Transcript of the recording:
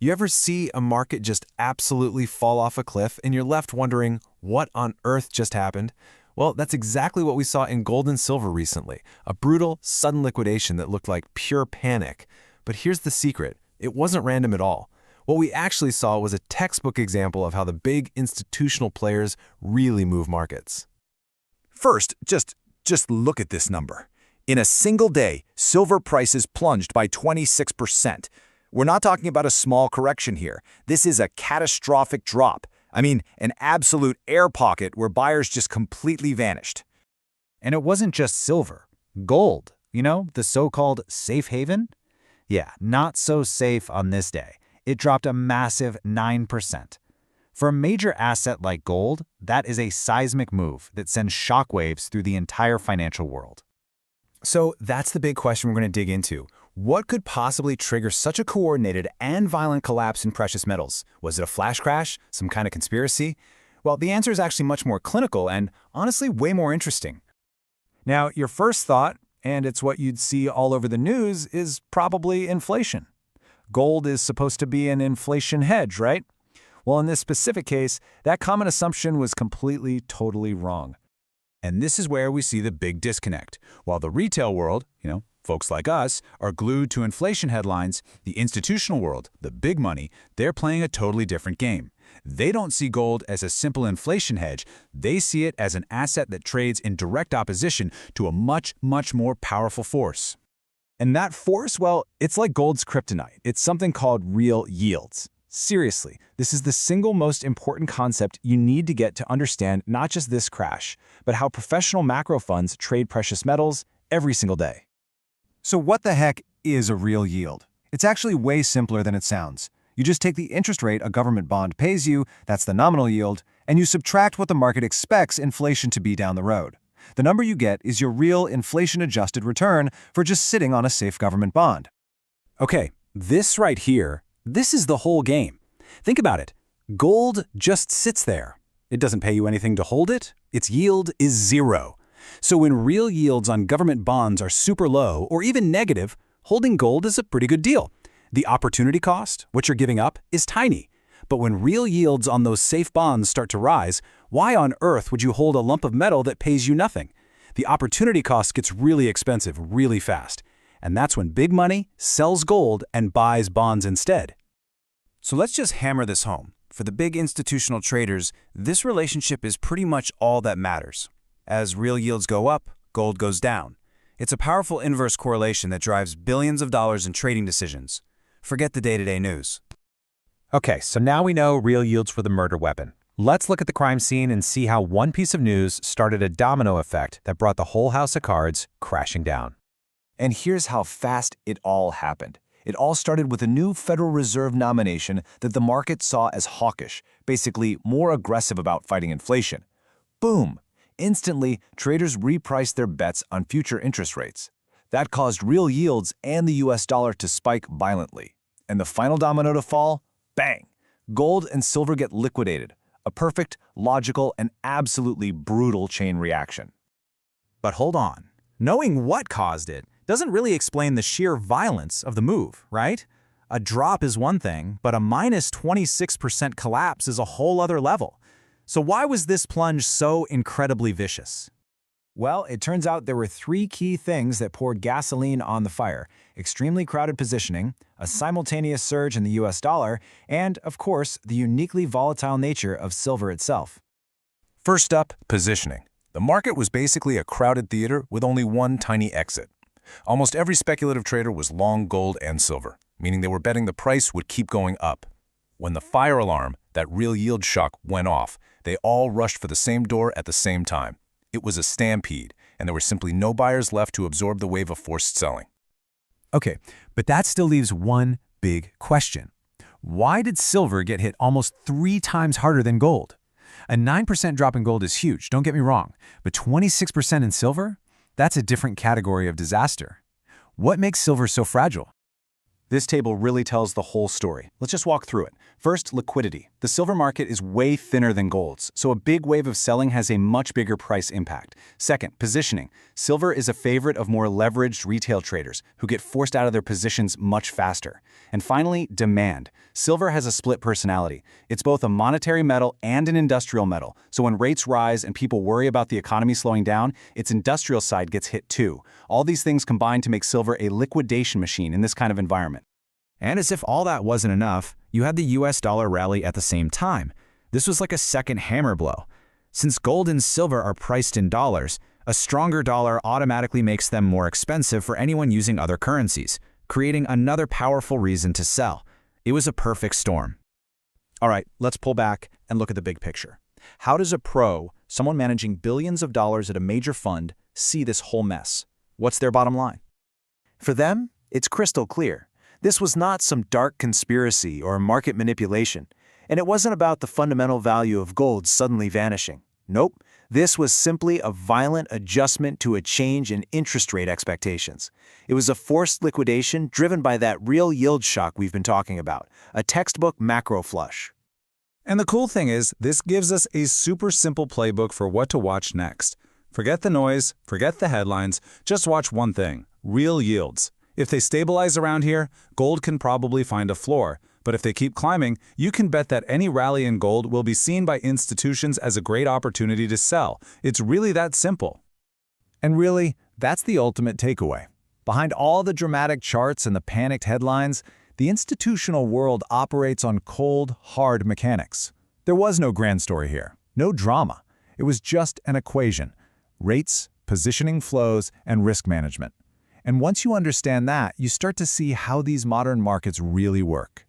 You ever see a market just absolutely fall off a cliff and you're left wondering, what on earth just happened? Well, that's exactly what we saw in gold and silver recently, a brutal, sudden liquidation that looked like pure panic. But here's the secret. It wasn't random at all. What we actually saw was a textbook example of how the big institutional players really move markets. First, just look at this number. In a single day, silver prices plunged by 26%. We're not talking about a small correction here. This is a catastrophic drop. I mean, an absolute air pocket where buyers just completely vanished. And it wasn't just silver. Gold, the so-called safe haven? Yeah, not so safe on this day. It dropped a massive 9%. For a major asset like gold, that is a seismic move that sends shockwaves through the entire financial world. So that's the big question we're going to dig into. What could possibly trigger such a coordinated and violent collapse in precious metals? Was it a flash crash? Some kind of conspiracy? Well, the answer is actually much more clinical and, honestly, way more interesting. Now, your first thought, and it's what you'd see all over the news, is probably inflation. Gold is supposed to be an inflation hedge, right? Well, in this specific case, that common assumption was completely, totally wrong. And this is where we see the big disconnect. While the retail world, folks like us, are glued to inflation headlines, the institutional world, the big money, they're playing a totally different game. They don't see gold as a simple inflation hedge. They see it as an asset that trades in direct opposition to a much, much more powerful force. And that force, well, it's like gold's kryptonite. It's something called real yields. Seriously, this is the single most important concept you need to get to understand not just this crash, but how professional macro funds trade precious metals every single day. So what the heck is a real yield? It's actually way simpler than it sounds. You just take the interest rate a government bond pays you, that's the nominal yield, and you subtract what the market expects inflation to be down the road. The number you get is your real inflation-adjusted return for just sitting on a safe government bond. Okay, this right here, this is the whole game. Think about it. Gold just sits there. It doesn't pay you anything to hold it. Its yield is zero. So when real yields on government bonds are super low or even negative, holding gold is a pretty good deal. The opportunity cost, what you're giving up, is tiny. But when real yields on those safe bonds start to rise, why on earth would you hold a lump of metal that pays you nothing? The opportunity cost gets really expensive really fast. And that's when big money sells gold and buys bonds instead. So let's just hammer this home. For the big institutional traders, this relationship is pretty much all that matters. As real yields go up, gold goes down. It's a powerful inverse correlation that drives billions of dollars in trading decisions. Forget the day-to-day news. Okay, so now we know real yields were the murder weapon. Let's look at the crime scene and see how one piece of news started a domino effect that brought the whole house of cards crashing down. And here's how fast it all happened. It all started with a new Federal Reserve nomination that the market saw as hawkish, basically more aggressive about fighting inflation. Boom! Instantly, traders repriced their bets on future interest rates. That caused real yields and the US dollar to spike violently. And the final domino to fall? Bang! Gold and silver get liquidated. A perfect, logical, and absolutely brutal chain reaction. But hold on. Knowing what caused it doesn't really explain the sheer violence of the move, right? A drop is one thing, but a minus 26% collapse is a whole other level. So why was this plunge so incredibly vicious? Well, it turns out there were three key things that poured gasoline on the fire: extremely crowded positioning, a simultaneous surge in the US dollar, and, of course, the uniquely volatile nature of silver itself. First up, positioning. The market was basically a crowded theater with only one tiny exit. Almost every speculative trader was long gold and silver, meaning they were betting the price would keep going up. When the fire alarm, that real yield shock, went off, they all rushed for the same door at the same time. It was a stampede, and there were simply no buyers left to absorb the wave of forced selling. Okay, but that still leaves one big question. Why did silver get hit almost 3 times harder than gold? A 9% drop in gold is huge, don't get me wrong, but 26% in silver? That's a different category of disaster. What makes silver so fragile? This table really tells the whole story. Let's just walk through it. First, liquidity. The silver market is way thinner than gold's, so a big wave of selling has a much bigger price impact. Second, positioning. Silver is a favorite of more leveraged retail traders who get forced out of their positions much faster. And finally, demand. Silver has a split personality. It's both a monetary metal and an industrial metal, so when rates rise and people worry about the economy slowing down, its industrial side gets hit too. All these things combine to make silver a liquidation machine in this kind of environment. And as if all that wasn't enough, you had the US dollar rally at the same time. This was like a second hammer blow. Since gold and silver are priced in dollars, a stronger dollar automatically makes them more expensive for anyone using other currencies, creating another powerful reason to sell. It was a perfect storm. All right, let's pull back and look at the big picture. How does a pro, someone managing billions of dollars at a major fund, see this whole mess? What's their bottom line? For them, it's crystal clear. This was not some dark conspiracy or market manipulation, and it wasn't about the fundamental value of gold suddenly vanishing. Nope, this was simply a violent adjustment to a change in interest rate expectations. It was a forced liquidation driven by that real yield shock we've been talking about, a textbook macro flush. And the cool thing is, this gives us a super simple playbook for what to watch next. Forget the noise, forget the headlines, just watch one thing: real yields. If they stabilize around here, gold can probably find a floor. But if they keep climbing, you can bet that any rally in gold will be seen by institutions as a great opportunity to sell. It's really that simple. And really, that's the ultimate takeaway. Behind all the dramatic charts and the panicked headlines, the institutional world operates on cold, hard mechanics. There was no grand story here, no drama. It was just an equation: rates, positioning flows, and risk management. And once you understand that, you start to see how these modern markets really work.